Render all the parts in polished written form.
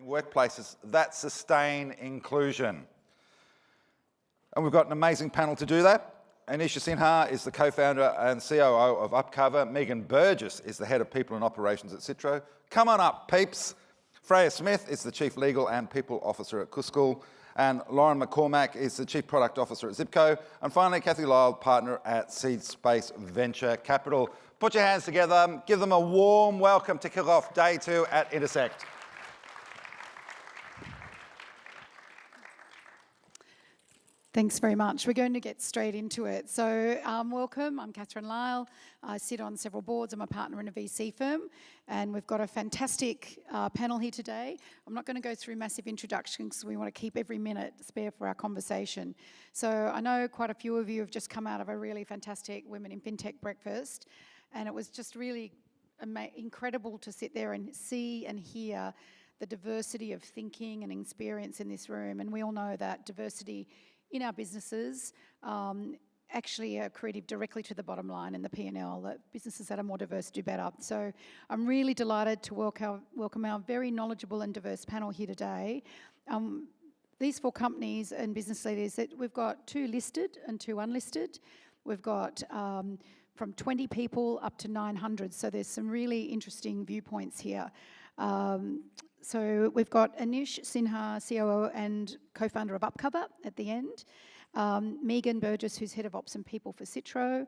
Workplaces that sustain inclusion. And we've got an amazing panel to do that. Anisha Sinha is the co-founder and COO of UpCover. Megan Burgess is the head of people and operations at Citro. Come on up, peeps. Freya Smith is the chief legal and people officer at Cuscal. And Lauren McCormack is the chief product officer at Zipco. And finally, Kathy Lyle, partner at Seed Space Venture Capital. Put your hands together, give them a warm welcome to kick off day 2 at Intersekt. Thanks very much. We're going to get straight into it. So welcome, I'm Catherine Lyle. I sit on several boards. I'm a partner in a VC firm, and we've got a fantastic panel here today. I'm not going to go through massive introductions because we want to keep every minute spare for our conversation. So I know quite a few of you have just come out of a really fantastic Women in FinTech breakfast, and it was just really incredible to sit there and see and hear the diversity of thinking and experience in this room. And we all know that diversity in our businesses actually are accretive directly to the bottom line and the P&L, that businesses that are more diverse do better. So I'm really delighted to welcome our very knowledgeable and diverse panel here today. These 4 companies and business leaders, that we've got 2 listed and 2 unlisted. We've got from 20 people up to 900, so there's some really interesting viewpoints here. So we've got Anisha Sinha, COO and co-founder of UpCover at the end. Megan Burgess, who's head of ops and people for Citro.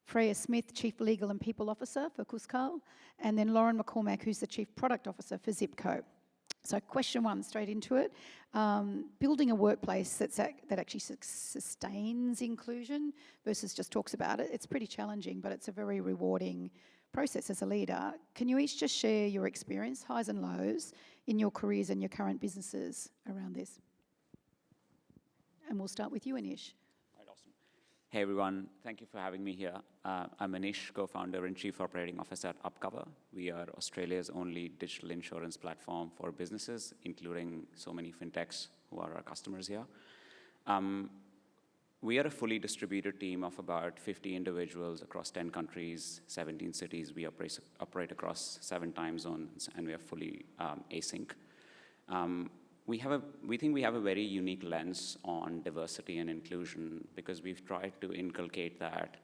Freya Smith, chief legal and people officer for Cuscal. And then Lauren McCormack, who's the chief product officer for Zipco. So question 1, straight into it. Building a workplace that actually sustains inclusion versus just talks about it. It's pretty challenging, but it's a very rewarding process as a leader. Can you each just share your experience, highs and lows, in your careers and your current businesses around this? And we'll start with you, Anish. Right, awesome. Hey everyone, thank you for having me here. I'm Anish, co-founder and chief operating officer at UpCover. We are Australia's only digital insurance platform for businesses, including so many Fintechs who are our customers here. We are a fully distributed team of about 50 individuals across 10 countries, 17 cities. We operate across 7 time zones, and we are fully async. We think we have a very unique lens on diversity and inclusion because we've tried to inculcate that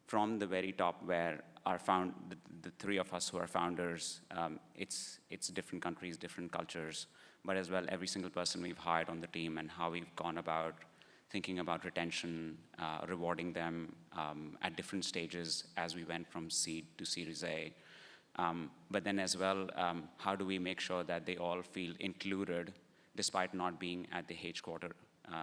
from the very top, where the 3 of us who are founders, it's different countries, different cultures, but as well every single person we've hired on the team and how we've gone about thinking about retention, rewarding them at different stages as we went from seed to Series A. But then as well, how do we make sure that they all feel included despite not being at the headquarter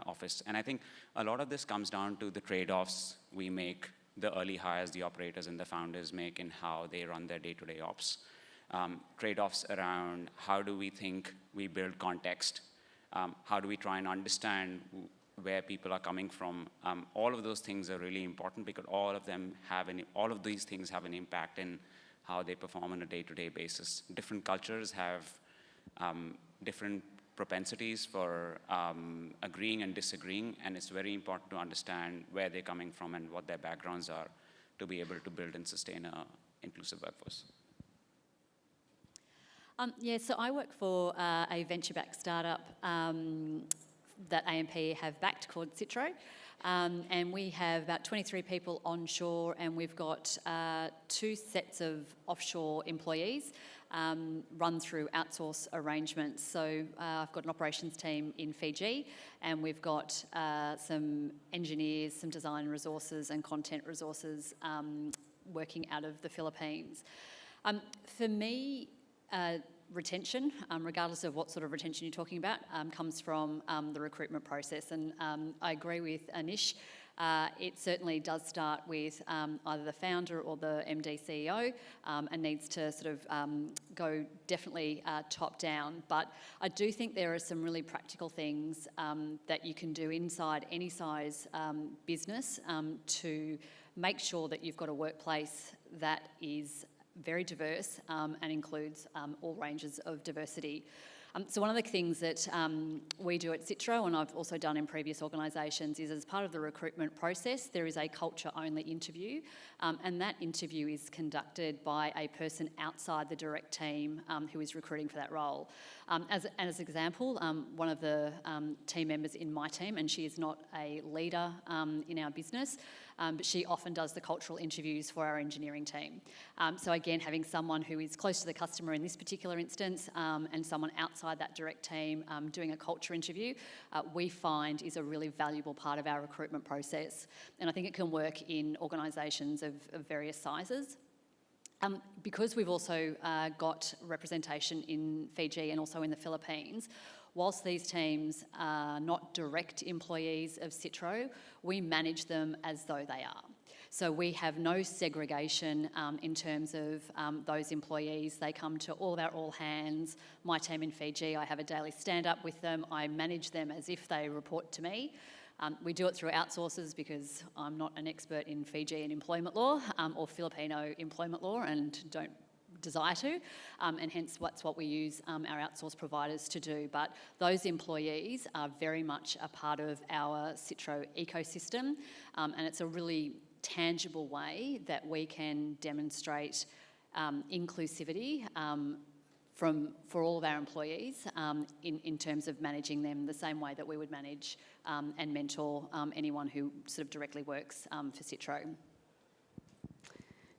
office? And I think a lot of this comes down to the trade-offs we make, the early hires, the operators and the founders make in how they run their day-to-day ops. Trade-offs around how do we think we build context, how do we try and understand where people are coming from. All of those things are really important because all of these things have an impact in how they perform on a day-to-day basis. Different cultures have different propensities for agreeing and disagreeing, and it's very important to understand where they're coming from and what their backgrounds are to be able to build and sustain an inclusive workforce. So I work for a venture-backed startup that AMP have backed called Citro. And we have about 23 people onshore, and we've got 2 sets of offshore employees run through outsource arrangements. So I've got an operations team in Fiji, and we've got some engineers, some design resources and content resources working out of the Philippines. For me, retention, regardless of what sort of retention you're talking about, comes from the recruitment process. And I agree with Anish. It certainly does start with either the founder or the MD CEO and needs to sort of go definitely top down. But I do think there are some really practical things that you can do inside any size business to make sure that you've got a workplace that is very diverse and includes all ranges of diversity. So one of the things that we do at Citro, and I've also done in previous organisations, is as part of the recruitment process, there is a culture-only interview, and that interview is conducted by a person outside the direct team who is recruiting for that role. As an example, one of the team members in my team, and she is not a leader in our business, but she often does the cultural interviews for our engineering team. So again, having someone who is close to the customer in this particular instance and someone outside that direct team doing a culture interview, we find is a really valuable part of our recruitment process. And I think it can work in organisations of various sizes. Because we've also got representation in Fiji and also in the Philippines, whilst these teams are not direct employees of Citro, we manage them as though they are. So we have no segregation in terms of those employees. They come to all of our all hands. My team in Fiji, I have a daily stand-up with them. I manage them as if they report to me. We do it through outsources because I'm not an expert in Fijian employment law or Filipino employment law and don't desire to, and hence that's what we use our outsource providers to do. But those employees are very much a part of our Citro ecosystem, and it's a really tangible way that we can demonstrate inclusivity for all of our employees in terms of managing them the same way that we would manage and mentor anyone who sort of directly works for Citro.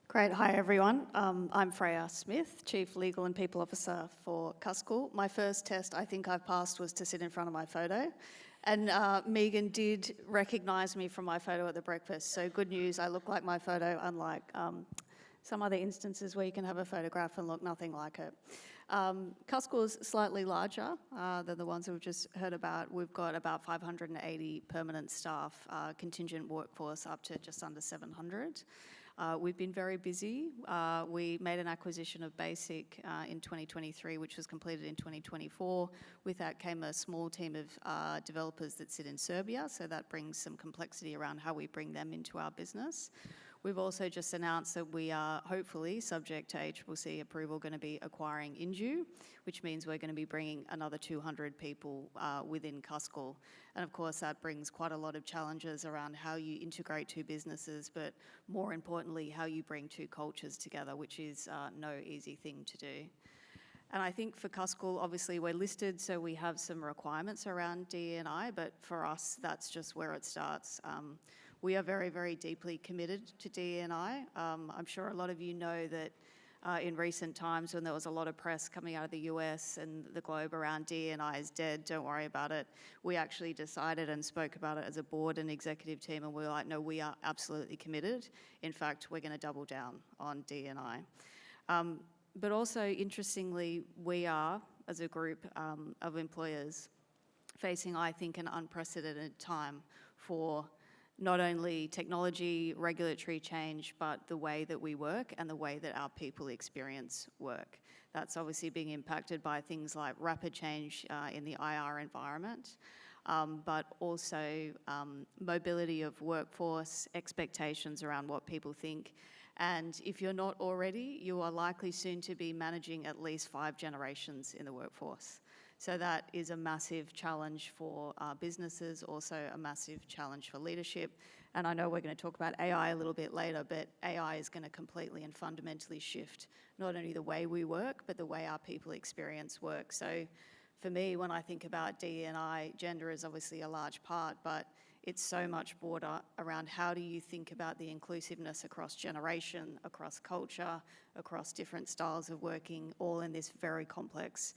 Great. Hi, everyone. I'm Freya Smith, Chief Legal and People Officer for Cuscal. My first test I think I've passed was to sit in front of my photo. And Megan did recognise me from my photo at the breakfast. So good news, I look like my photo, unlike some other instances where you can have a photograph and look nothing like it. Cuscal's slightly larger than the ones we've just heard about. We've got about 580 permanent staff, contingent workforce up to just under 700. We've been very busy. We made an acquisition of Basic in 2023, which was completed in 2024. With that came a small team of developers that sit in Serbia, so that brings some complexity around how we bring them into our business. We've also just announced that we are hopefully, subject to ACCC approval, going to be acquiring Inju, which means we're going to be bringing another 200 people within Cuscal. And of course, that brings quite a lot of challenges around how you integrate two businesses, but more importantly, how you bring two cultures together, which is no easy thing to do. And I think for Cuscal, obviously we're listed, so we have some requirements around DE&I, but for us, that's just where it starts. We are very, very deeply committed to DE&I. I'm sure a lot of you know that in recent times when there was a lot of press coming out of the US and the globe around DE&I is dead, don't worry about it. We actually decided and spoke about it as a board and executive team, and we were like, no, we are absolutely committed. In fact, we're going to double down on DE&I. But also, interestingly, we are, as a group of employers, facing, I think, an unprecedented time for not only technology, regulatory change, but the way that we work and the way that our people experience work. That's obviously being impacted by things like rapid change in the IR environment, but also mobility of workforce, expectations around what people think. And if you're not already, you are likely soon to be managing at least 5 generations in the workforce. So that is a massive challenge for businesses, also a massive challenge for leadership. And I know we're going to talk about AI a little bit later, but AI is going to completely and fundamentally shift not only the way we work, but the way our people experience work. So for me, when I think about DE&I, gender is obviously a large part, but it's so much broader around how do you think about the inclusiveness across generation, across culture, across different styles of working, all in this very complex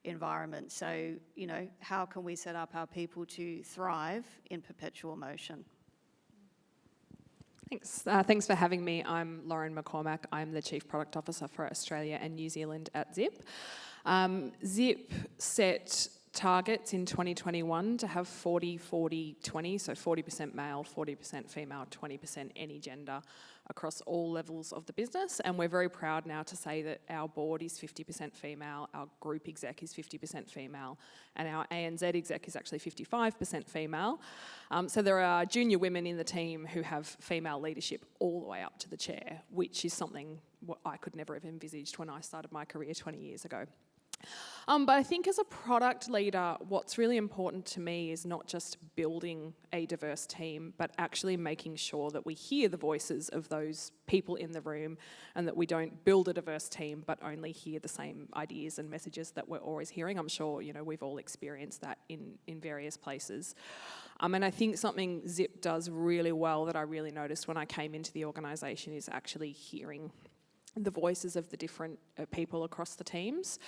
environment. So, you know, how can we set up our people to thrive in perpetual motion? Thanks. Thanks for having me. I'm Lauren McCormack. I'm the Chief Product Officer for Australia and New Zealand at Zip. Zip set targets in 2021 to have 40-40-20, so 40% male, 40% female, 20% any gender across all levels of the business. And we're very proud now to say that our board is 50% female, our group exec is 50% female, and our ANZ exec is actually 55% female. So there are junior women in the team who have female leadership all the way up to the chair, which is something I could never have envisaged when I started my career 20 years ago. But I think as a product leader, what's really important to me is not just building a diverse team, but actually making sure that we hear the voices of those people in the room and that we don't build a diverse team, but only hear the same ideas and messages that we're always hearing. I'm sure, we've all experienced that in various places. And I think something Zip does really well that I really noticed when I came into the organisation is actually hearing the voices of the different people across the teams.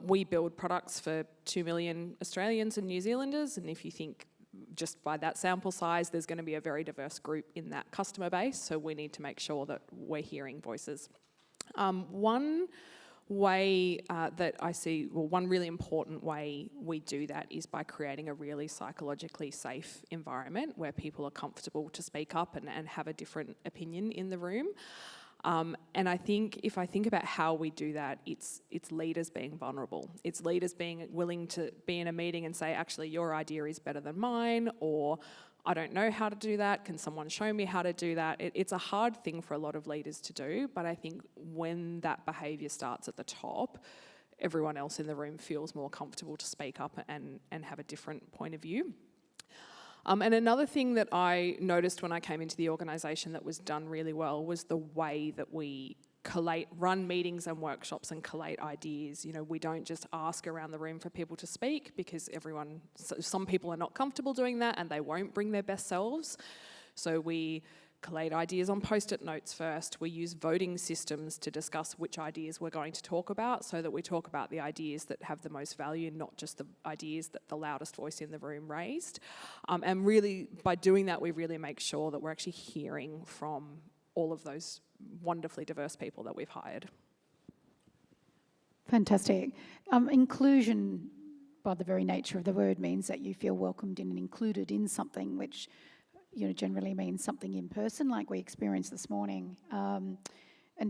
We build products for 2 million Australians and New Zealanders, and if you think just by that sample size, there's going to be a very diverse group in that customer base, so we need to make sure that we're hearing voices. One way that I see, one really important way we do that is by creating a really psychologically safe environment where people are comfortable to speak up and have a different opinion in the room. And I think if I think about how we do that, it's leaders being vulnerable. It's leaders being willing to be in a meeting and say, actually, your idea is better than mine, or I don't know how to do that. Can someone show me how to do that? It's a hard thing for a lot of leaders to do, but I think when that behaviour starts at the top, everyone else in the room feels more comfortable to speak up and have a different point of view. And another thing that I noticed when I came into the organisation that was done really well was the way that we run meetings and workshops and collate ideas. We don't just ask around the room for people to speak because some people are not comfortable doing that and they won't bring their best selves. So we collate ideas on post-it notes first. We use voting systems to discuss which ideas we're going to talk about so that we talk about the ideas that have the most value, not just the ideas that the loudest voice in the room raised. And really, by doing that, we really make sure that we're actually hearing from all of those wonderfully diverse people that we've hired. Fantastic. Inclusion, by the very nature of the word, means that you feel welcomed in and included in something which generally means something in person, like we experienced this morning. And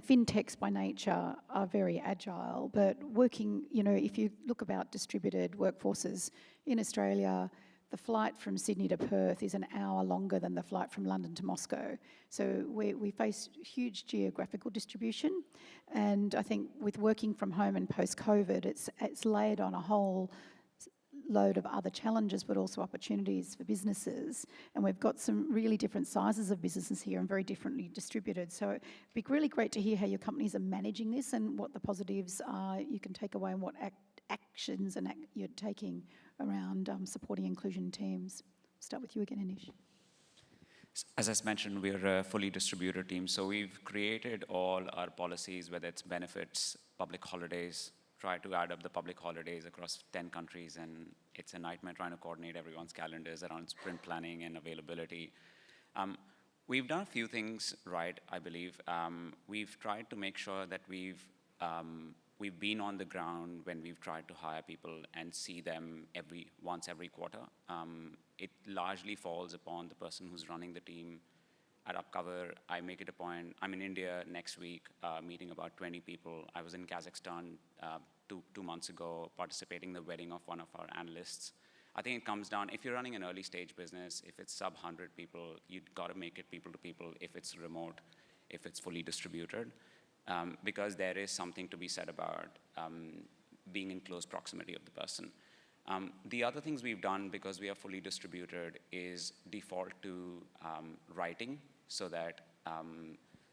Fintechs by nature are very agile, but working, if you look about distributed workforces in Australia, the flight from Sydney to Perth is an hour longer than the flight from London to Moscow. So we face huge geographical distribution, and I think with working from home and post-COVID, it's layered on a whole load of other challenges, but also opportunities for businesses. And we've got some really different sizes of businesses here and very differently distributed. So it'd be really great to hear how your companies are managing this and what the positives are you can take away and what actions you're taking around supporting inclusion teams. Start with you again, Anish. As I mentioned, we're a fully distributed team, so we've created all our policies, whether it's benefits, public holidays, try to add up the public holidays across 10 countries, and it's a nightmare trying to coordinate everyone's calendars around sprint planning and availability. We've done a few things right, I believe. We've tried to make sure that we've been on the ground when we've tried to hire people and see them once every quarter. It largely falls upon the person who's running the team. At UpCover, I make it a point. I'm in India next week, meeting about 20 people. I was in Kazakhstan two months ago, participating in the wedding of one of our analysts. I think it comes down, if you're running an early stage business, if it's sub 100 people, you've got to make it people to people, if it's remote, if it's fully distributed, because there is something to be said about being in close proximity of the person. The other things we've done, because we are fully distributed, is default to writing, so that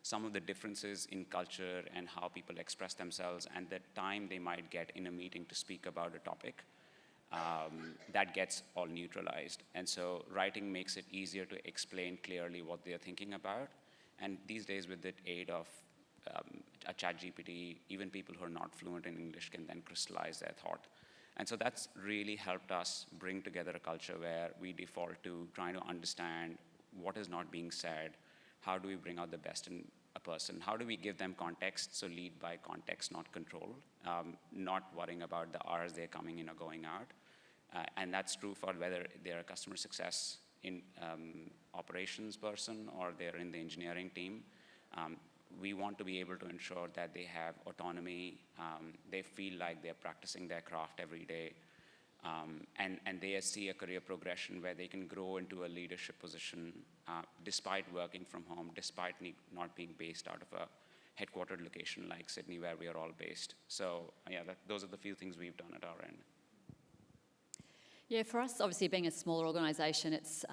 some of the differences in culture and how people express themselves and the time they might get in a meeting to speak about a topic, that gets all neutralized. And so writing makes it easier to explain clearly what they're thinking about. And these days, with the aid of a ChatGPT, even people who are not fluent in English can then crystallize their thought. And so that's really helped us bring together a culture where we default to trying to understand what is not being said, how do we bring out the best in a person, how do we give them context, so lead by context, not control, not worrying about the hours they're coming in or going out, And that's true for whether they're a customer success in operations person or they're in the engineering team. We want to be able to ensure that they have autonomy, they feel like they're practicing their craft every day, and they see a career progression where they can grow into a leadership position despite working from home, despite not being based out of a headquartered location like Sydney where we are all based. So yeah, those are the few things we've done at our end. Yeah, for us, obviously being a smaller organisation, it's,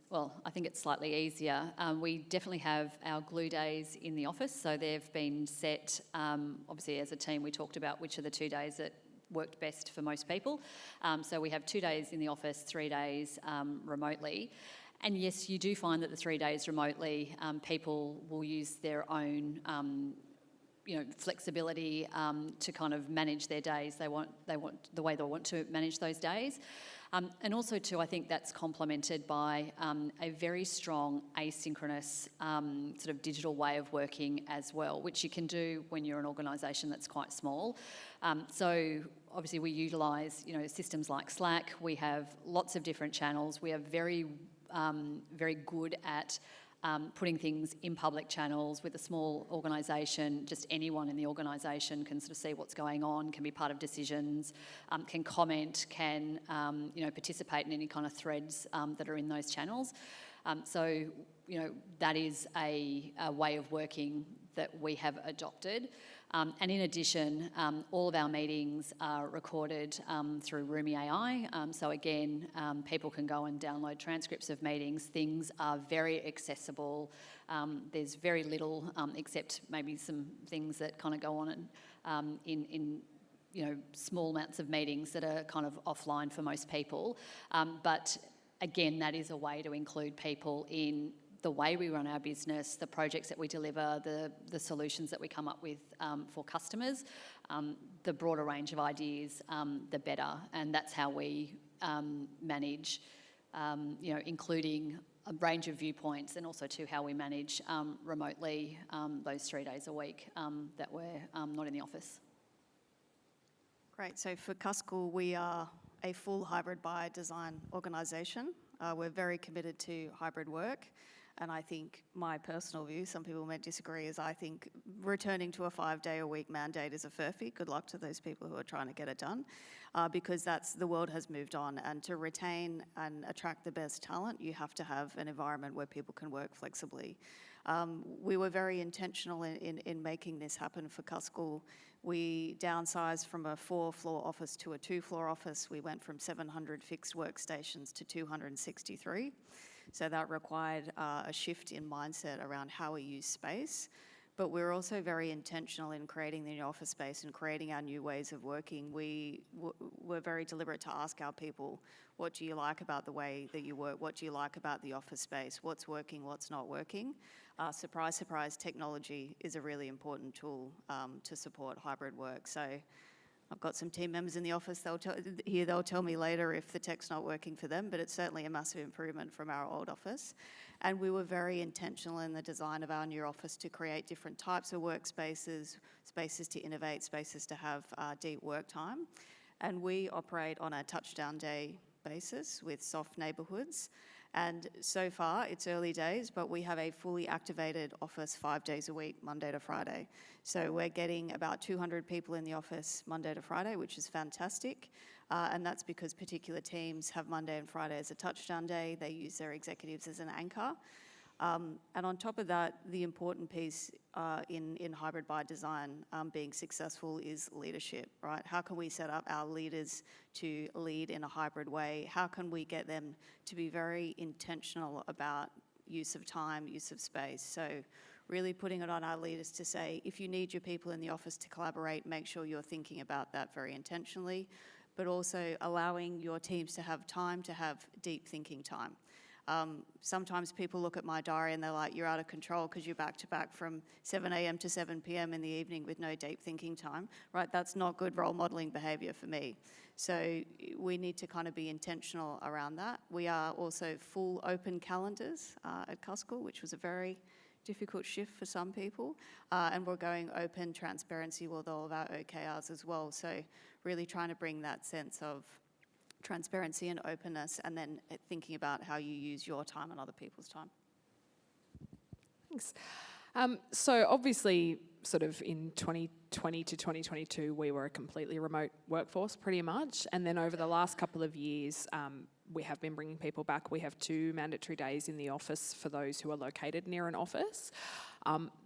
well, I think it's slightly easier. We definitely have our glue days in the office, so they've been set, obviously as a team we talked about which are the 2 days that worked best for most people. So we have 2 days in the office, 3 days remotely. And yes, you do find that the 3 days remotely, people will use their own flexibility to kind of manage their days. They want the way they want to manage those days. And also too, I think that's complemented by a very strong asynchronous sort of digital way of working as well, which you can do when you're an organisation that's quite small. So obviously we utilise, systems like Slack. We have lots of different channels. We are very good at putting things in public channels. With a small organisation, just anyone in the organisation can sort of see what's going on, can be part of decisions, can comment, can participate in any kind of threads that are in those channels. So that is a way of working that we have adopted. And in addition, all of our meetings are recorded through Roomy AI. So again, people can go and download transcripts of meetings. Things are very accessible. There's very little, except maybe some things that kind of go on in small amounts of meetings that are kind of offline for most people. But again, that is a way to include people in the way we run our business, the projects that we deliver, the solutions that we come up with for customers, the broader range of ideas, the better. And that's how we manage, including a range of viewpoints, and also to how we manage remotely those 3 days a week that we're not in the office. Great. So for Cuscal, we are a full hybrid by design organisation. We're very committed to hybrid work. And I think my personal view, some people may disagree, is I think returning to a 5-day-a-week mandate is a furphy. Good luck to those people who are trying to get it done, because the world has moved on. And to retain and attract the best talent, you have to have an environment where people can work flexibly. We were very intentional in making this happen for Cuscal. We downsized from a 4-floor office to a 2-floor office. We went from 700 fixed workstations to 263. So that required a shift in mindset around how we use space. But we're also very intentional in creating the new office space and creating our new ways of working. We were very deliberate to ask our people, what do you like about the way that you work? What do you like about the office space? What's working, what's not working? Surprise, surprise, technology is a really important tool to support hybrid work. So I've got some team members in the office, they'll tell me later if the tech's not working for them, but it's certainly a massive improvement from our old office. And we were very intentional in the design of our new office to create different types of workspaces, spaces to innovate, spaces to have deep work time. And we operate on a touchdown day basis with soft neighbourhoods. And so far, it's early days, but we have a fully activated office 5 days a week, Monday to Friday. So we're getting about 200 people in the office Monday to Friday, which is fantastic. And that's because particular teams have Monday and Friday as a touchdown day. They use their executives as an anchor. And on top of that, the important piece in hybrid by design being successful is leadership, right? How can we set up our leaders to lead in a hybrid way? How can we get them to be very intentional about use of time, use of space? So really putting it on our leaders to say, if you need your people in the office to collaborate, make sure you're thinking about that very intentionally, but also allowing your teams to have time to have deep thinking time. Sometimes people look at my diary and they're like, you're out of control because you're back to back from 7 a.m. to 7 p.m. in the evening with no deep thinking time, right? That's not good role modeling behavior for me. So we need to kind of be intentional around that. We are also full open calendars at Cuscal, which was a very difficult shift for some people. And we're going open transparency with all of our OKRs as well. So really trying to bring that sense of transparency and openness, and then thinking about how you use your time and other people's time. Thanks. So obviously, sort of in 2020 to 2022, we were a completely remote workforce pretty much. And then over the last couple of years, we have been bringing people back. We have 2 mandatory days in the office for those who are located near an office.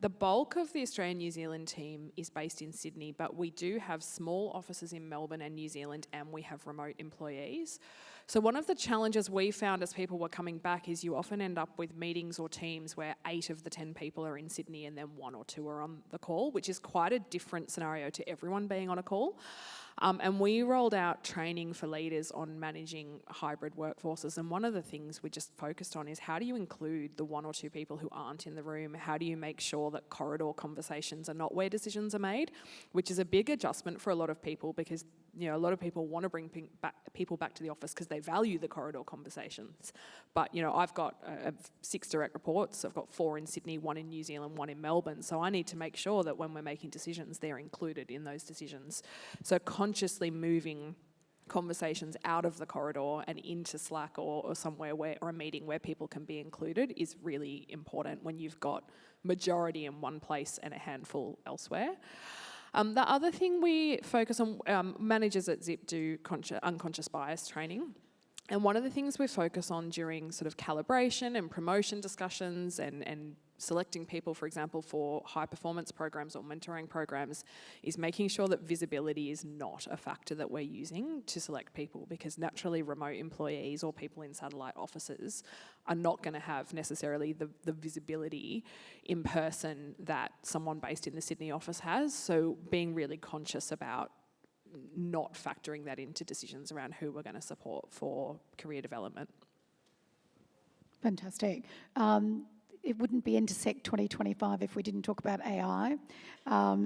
The bulk of the Australian-New Zealand team is based in Sydney, but we do have small offices in Melbourne and New Zealand, and we have remote employees. So one of the challenges we found as people were coming back is you often end up with meetings or teams where 8 of the 10 people are in Sydney and then 1 or 2 are on the call, which is quite a different scenario to everyone being on a call. And we rolled out training for leaders on managing hybrid workforces. And one of the things we just focused on is how do you include the 1 or 2 people who aren't in the room? How do you make sure that corridor conversations are not where decisions are made? Which is a big adjustment for a lot of people because, you know, a lot of people want to bring people back to the office because they value the corridor conversations. But, you know, I've got 6 direct reports. I've got 4 in Sydney, 1 in New Zealand, 1 in Melbourne. So I need to make sure that when we're making decisions, they're included in those decisions. So consciously moving conversations out of the corridor and into Slack or somewhere or a meeting where people can be included is really important when you've got majority in one place and a handful elsewhere. The other thing we focus on, managers at Zip do unconscious bias training. And one of the things we focus on during sort of calibration and promotion discussions and selecting people, for example, for high performance programs or mentoring programs is making sure that visibility is not a factor that we're using to select people, because naturally remote employees or people in satellite offices are not going to have necessarily the visibility in person that someone based in the Sydney office has. So being really conscious about not factoring that into decisions around who we're going to support for career development. Fantastic. It wouldn't be Intersekt 2025 if we didn't talk about AI.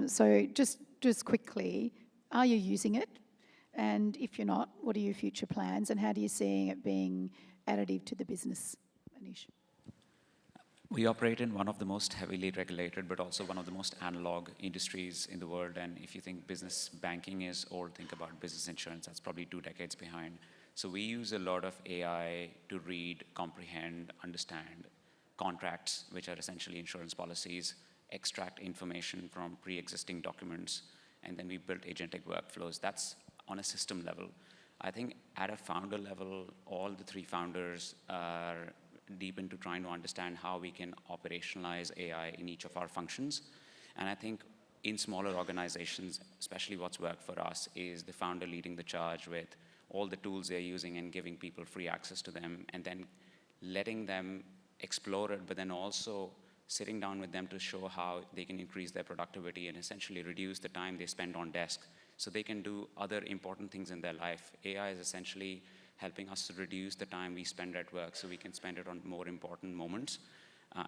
So just quickly, are you using it? And if you're not, what are your future plans and how do you see it being additive to the business, Anish? We operate in one of the most heavily regulated, but also one of the most analog industries in the world. And if you think business banking is old, think about business insurance, that's probably 2 decades behind. So we use a lot of AI to read, comprehend, understand contracts, which are essentially insurance policies, extract information from pre-existing documents, and then we built agentic workflows. That's on a system level. I think at a founder level, all the 3 founders are deep into trying to understand how we can operationalize AI in each of our functions. And I think in smaller organizations, especially what's worked for us is the founder leading the charge with all the tools they're using and giving people free access to them, and then letting them explore it, but then also sitting down with them to show how they can increase their productivity and essentially reduce the time they spend on desk so they can do other important things in their life. AI is essentially helping us to reduce the time we spend at work so we can spend it on more important moments.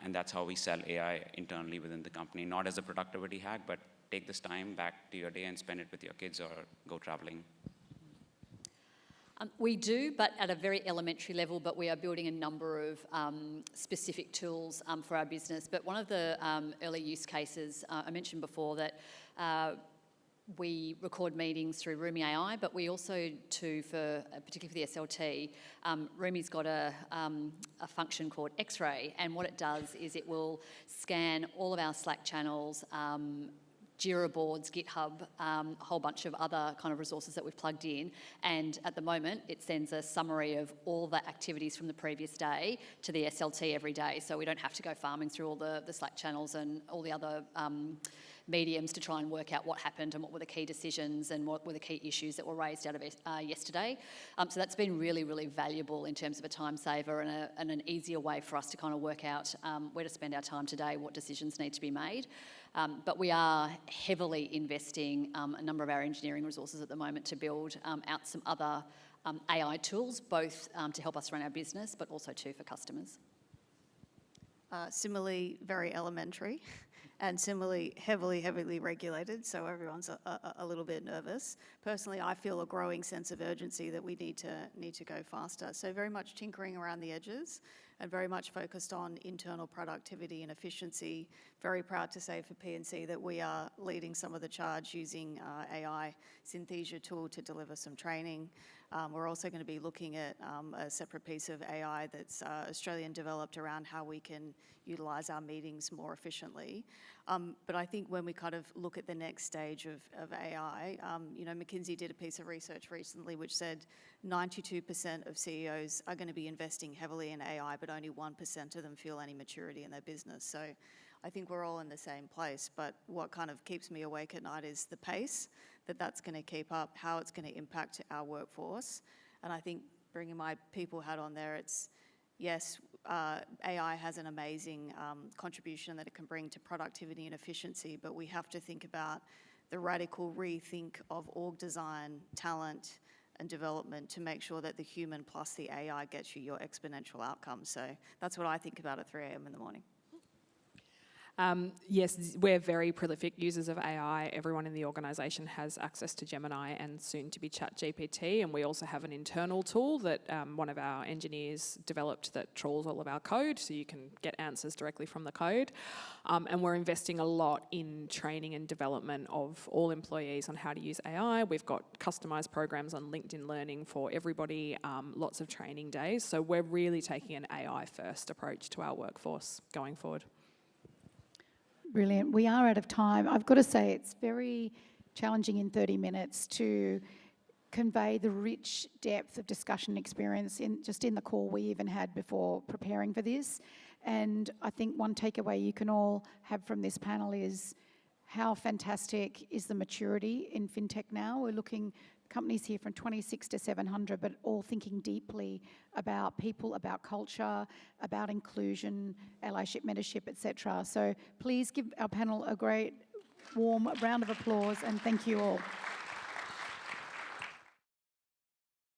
And that's how we sell AI internally within the company, not as a productivity hack, but take this time back to your day and spend it with your kids or go traveling. We do, but at a very elementary level, but we are building a number of specific tools for our business. But one of the early use cases, I mentioned before that we record meetings through Roomy AI, but we also particularly for the SLT, Roomy's got a function called X-ray, and what it does is it will scan all of our Slack channels, Jira boards, GitHub, a whole bunch of other kind of resources that we've plugged in. And at the moment, it sends a summary of all the activities from the previous day to the SLT every day. So we don't have to go farming through all the Slack channels and all the other mediums to try and work out what happened and what were the key decisions and what were the key issues that were raised out of it yesterday. So that's been really, really valuable in terms of a time saver and an easier way for us to kind of work out where to spend our time today, what decisions need to be made. But we are heavily investing a number of our engineering resources at the moment to build out some other AI tools, both to help us run our business, but also too for customers. Similarly, very elementary. and similarly heavily regulated, so everyone's a little bit nervous. Personally, I feel a growing sense of urgency that we need to go faster. So very much tinkering around the edges and very much focused on internal productivity and efficiency. Very proud to say for P&C that we are leading some of the charge using AI Synthesia tool to deliver some training. We're also going to be looking at a separate piece of AI that's Australian developed around how we can utilise our meetings more efficiently. But I think when we kind of look at the next stage of AI, you know, McKinsey did a piece of research recently which said 92% of CEOs are going to be investing heavily in AI, but only 1% of them feel any maturity in their business. So I think we're all in the same place, but what kind of keeps me awake at night is the pace that's going to keep up, how it's going to impact our workforce. And I think bringing my people hat on there, it's, yes, AI has an amazing contribution that it can bring to productivity and efficiency, but we have to think about the radical rethink of org design, talent, and development to make sure that the human plus the AI gets you your exponential outcomes. So that's what I think about at 3 a.m. in the morning. Yes, we're very prolific users of AI. Everyone in the organisation has access to Gemini and soon to be ChatGPT, and we also have an internal tool that one of our engineers developed that trawls all of our code, so you can get answers directly from the code. And we're investing a lot in training and development of all employees on how to use AI. We've got customised programs on LinkedIn Learning for everybody, lots of training days. So we're really taking an AI-first approach to our workforce going forward. Brilliant. We are out of time. I've got to say it's very challenging in 30 minutes to convey the rich depth of discussion experience in the call we even had before preparing for this. And I think one takeaway you can all have from this panel is how fantastic is the maturity in FinTech now. We're looking companies here from 26 to 700, but all thinking deeply about people, about culture, about inclusion, allyship, mentorship, etc. So please give our panel a great warm round of applause and thank you all.